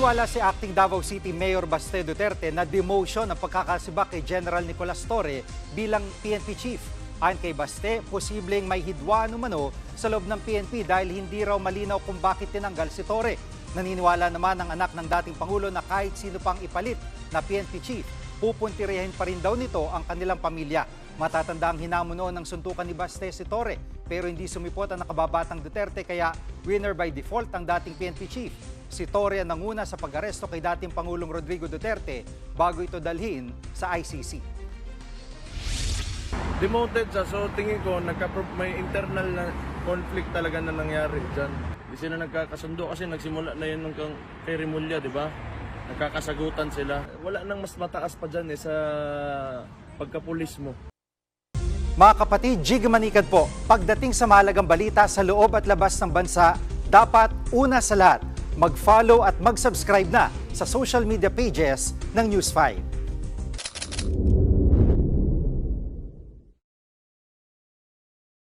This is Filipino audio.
Naniniwala si Acting Davao City Mayor Baste Duterte na demotion ang pagkakasibak kay General Nicolas Torre bilang PNP Chief. Ayon kay Baste, posibleng may hidwa umano sa loob ng PNP dahil hindi raw malinaw kung bakit tinanggal si Torre. Naniniwala naman ang anak ng dating Pangulo na kahit sino pang ipalit na PNP Chief, pupuntirihin pa rin daw nito ang kanilang pamilya. Matatanda ang hinamon noon ng suntukan ni Baste si Torre, pero hindi sumipot ang nakababatang Duterte kaya winner by default ang dating PNP Chief. Si Torre ang nanguna sa pag-aresto kay dating Pangulong Rodrigo Duterte bago ito dalhin sa ICC. Demoted siya, so tingin ko may internal na conflict talaga na nangyari dyan. Hindi sila nagkakasundo kasi nagsimula na yun nung kay Rimulya, di ba? Nagkakasagutan sila. Wala nang mas mataas pa dyan sa pagkapulis mo. Mga kapatid, Jig Manikad po, pagdating sa mahalagang balita sa loob at labas ng bansa, dapat una sa lahat, mag-follow at mag-subscribe na sa social media pages ng News 5.